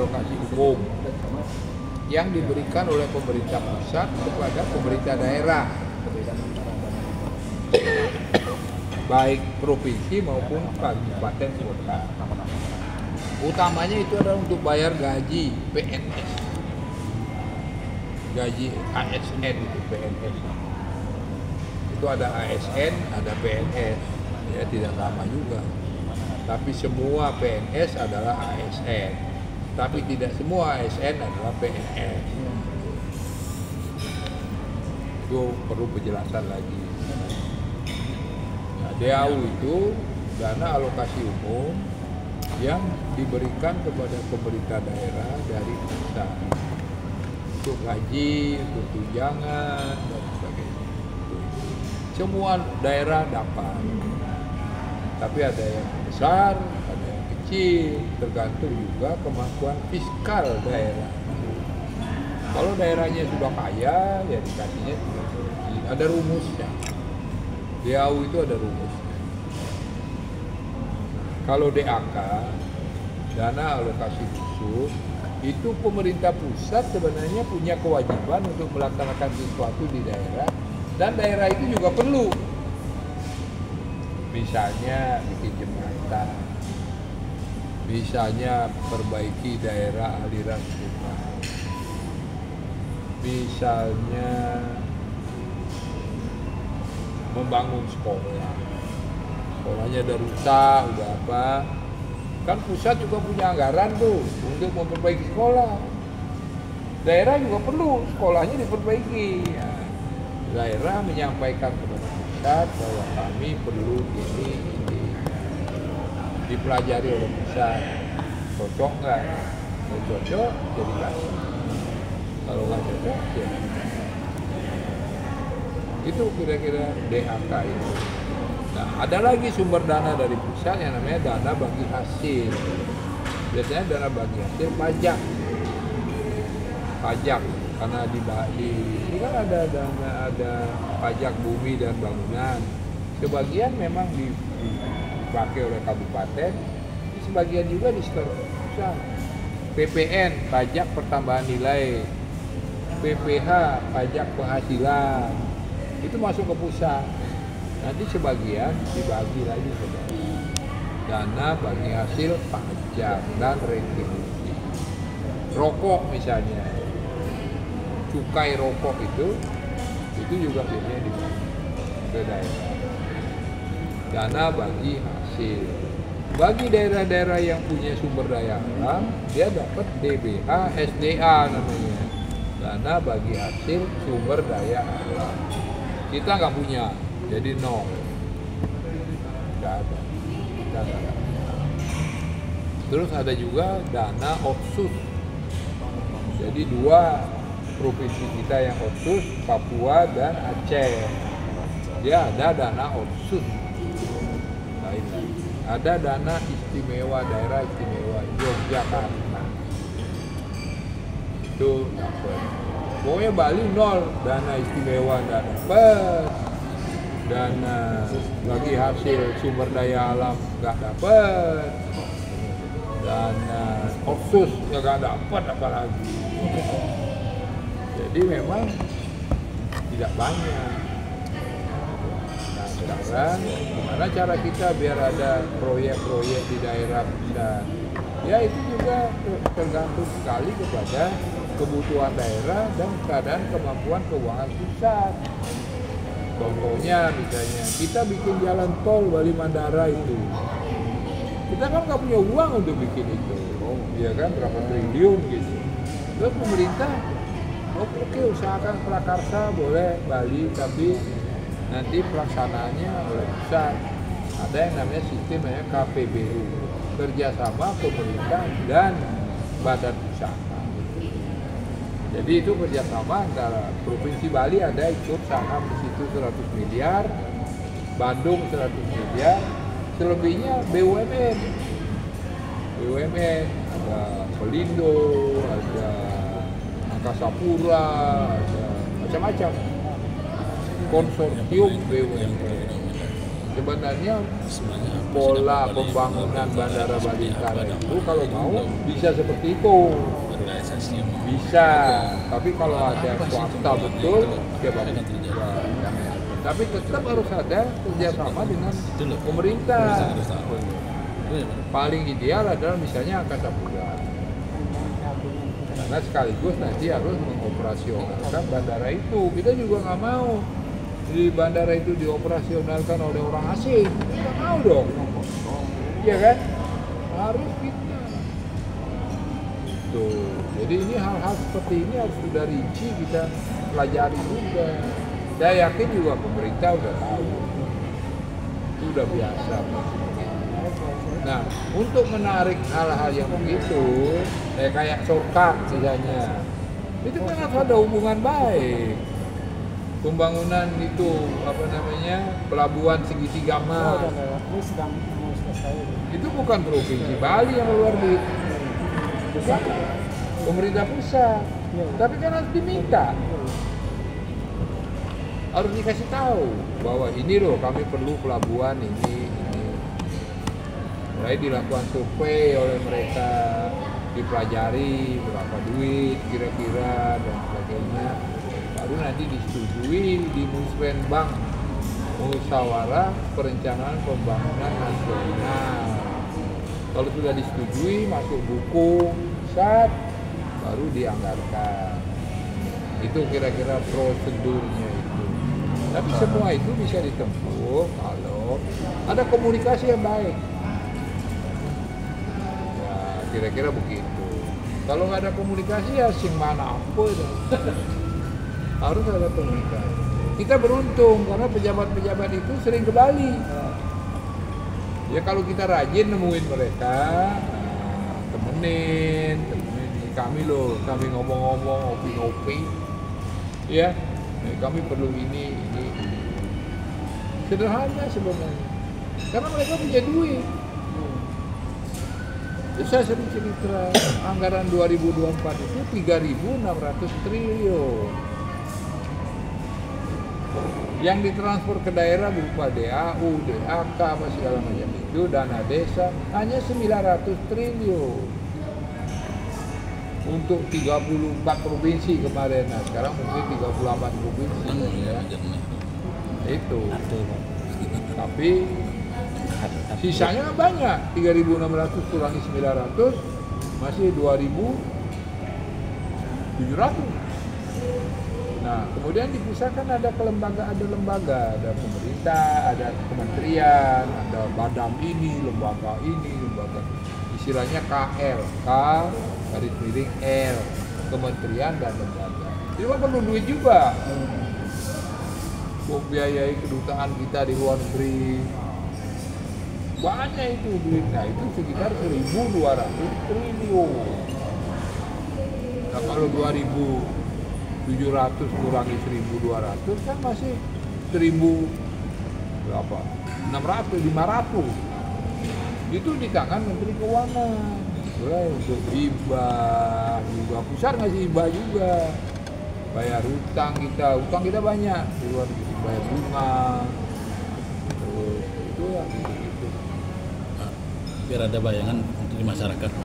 alokasi umum yang diberikan oleh pemerintah pusat kepada pemerintah daerah, baik provinsi maupun kabupaten kota. Utamanya itu adalah untuk bayar gaji PNS, gaji ASN itu PNS. Itu ada ASN, ada PNS, ya tidak sama juga. Tapi semua PNS adalah ASN, tapi tidak semua ASN adalah PNS. Itu perlu penjelasan lagi. Nah, DAU itu dana alokasi umum yang diberikan kepada pemerintah daerah dari pusat untuk gaji, untuk tunjangan, dan sebagainya. Semua daerah dapat, tapi ada yang besar, ada yang kecil, tergantung juga kemampuan fiskal daerah. Kalau daerahnya sudah kaya, ya dikasihnya ada rumusnya. DAU itu ada rumusnya. Kalau DAK, dana alokasi khusus, itu pemerintah pusat sebenarnya punya kewajiban untuk melaksanakan sesuatu di daerah, dan daerah itu juga perlu. Misalnya bikin jembatan, misalnya perbaiki daerah aliran sungai, misalnya membangun sekolah. Sekolahnya udah rusak, udah apa. Kan pusat juga punya anggaran tuh untuk memperbaiki sekolah. Daerah juga perlu sekolahnya diperbaiki. Ya, daerah menyampaikan kepada pusat bahwa kami perlu ini. Dipelajari oleh pusat. Cocok nggak? Kalau cocok, jadi kasih. Kalau nggak cocok, ya. Itu kira-kira DAK itu. Nah, ada lagi sumber dana dari pusat yang namanya dana bagi hasil. Biasanya dana bagi hasil pajak. Pajak, karena ini kan ada dana, ada pajak bumi dan bangunan. Sebagian memang dipakai oleh kabupaten, sebagian juga disetor pusat. PPN, pajak pertambahan nilai. PPH, pajak penghasilan. Itu masuk ke pusat. Nanti sebagian dibagi lagi ke daerah. Dana bagi hasil pajak dan retribusi. Rokok misalnya, cukai rokok itu juga biasanya dibagi ke daerah. Dana bagi hasil. Bagi daerah-daerah yang punya sumber daya alam, dia dapat DBH, SDA namanya. Dana bagi hasil sumber daya alam. Kita nggak punya. Jadi nol, nggak ada. Kita nggak ada. Terus ada juga dana otsus. Jadi dua provinsi kita yang otsus, Papua dan Aceh. Dia ada dana otsus. Lain. Ada dana istimewa, daerah istimewa Yogyakarta. Itu dapat. Pokoknya Bali nol, dana istimewa nggak dapat. Dana bagi hasil sumber daya alam nggak dapat, dana otsus ya nggak dapat apalagi. Jadi memang tidak banyak. Nah sekarang gimana cara kita biar ada proyek-proyek di daerah pusat? Ya itu juga tergantung sekali kepada kebutuhan daerah dan keadaan kemampuan keuangan pusat. Contohnya misalnya kita bikin jalan tol Bali Mandara itu, kita kan nggak punya uang untuk bikin itu, ya kan berapa triliun gitu. Terus pemerintah, oke, usahakan prakarsa boleh Bali, tapi nanti pelaksanaannya oleh pusat. Ada yang namanya sistem namanya KPBU, kerjasama pemerintah dan badan usaha. Jadi itu kerjasama antara Provinsi Bali ada ikut saham di situ 100 miliar, Bandung 100 miliar, selebihnya BUMN. BUMN ada Pelindo, ada Angkasa Pura, ada macam-macam konsorsium BUMN. Sebenarnya pola pembangunan Bandara Balitara itu kalau mau bisa seperti itu. Bisa, tapi kalau ada swasta betul, ya bagus juga. Tapi tetap harus ada kerjasama dengan pemerintah. Paling ideal adalah misalnya Angkasa Pura. Karena sekaligus nanti harus mengoperasionalkan bandara itu. Kita juga nggak mau di bandara itu dioperasionalkan oleh orang asing. Kita nggak mau dong. Iya kan? Harus kita. Tuh. Jadi ini hal-hal seperti ini harus sudah rinci kita pelajari juga. Saya yakin juga pemerintah udah tahu. Itu udah biasa. Nah, untuk menarik hal-hal yang begitu, kayak shortcut misalnya, itu kan harus ada hubungan baik. Pembangunan itu pelabuhan segitiga emas. Itu bukan provinsi Bali yang keluar duit, pemerintah pusat. Tapi kan harus diminta, harus dikasih tahu bahwa ini loh kami perlu pelabuhan ini. Mulai dilakukan survei oleh mereka, dipelajari berapa duit kira-kira dan sebagainya, baru nanti disetujui di Musrenbang, Musyawarah Perencanaan Pembangunan Nasional. Kalau sudah disetujui, masuk buku, baru dianggarkan. Itu kira-kira prosedurnya itu. Tapi semua itu bisa ditempuh kalau ada komunikasi yang baik. Kira-kira begitu. Kalau nggak ada komunikasi ya sing mana apa itu. Harus ada komunikasi. Kita beruntung karena pejabat-pejabat itu sering ke Bali. Ya kalau kita rajin nemuin mereka, temenin kami loh, kami ngomong-ngomong, ngopi-ngopi, ya, kami perlu ini. Sederhana sebenarnya. Karena mereka punya duit. Saya sering cerita, anggaran 2024 itu 3.600 triliun. Yang ditransfer ke daerah berupa DAU, DAK, apa segala macam itu, dana desa, hanya 900 triliun. Untuk 34 provinsi kemarin, nah sekarang mungkin 38 provinsi. Ya. Itu. Tapi sisanya banyak, 3.600 kurangi 900 masih 2.700. Nah, kemudian di pusat kan ada lembaga, ada pemerintah, ada kementerian, ada badan ini, lembaga, istilahnya KL, K garis miring L, kementerian dan lembaga. Jadi perlu duit juga. Buat biayai kedutaan kita di luar negeri. Banyak itu duitnya, itu sekitar 1.200 triliun. Nah, kalau 2.700 kurangi 1.200 kan masih 500. Itu di tangan Menteri Keuangan. Untuk hibah pusat ngasih hibah juga. Bayar hutang kita banyak di luar negeri, bayar bunga. Terus itu ya gitu. Biar ada bayangan untuk di masyarakat.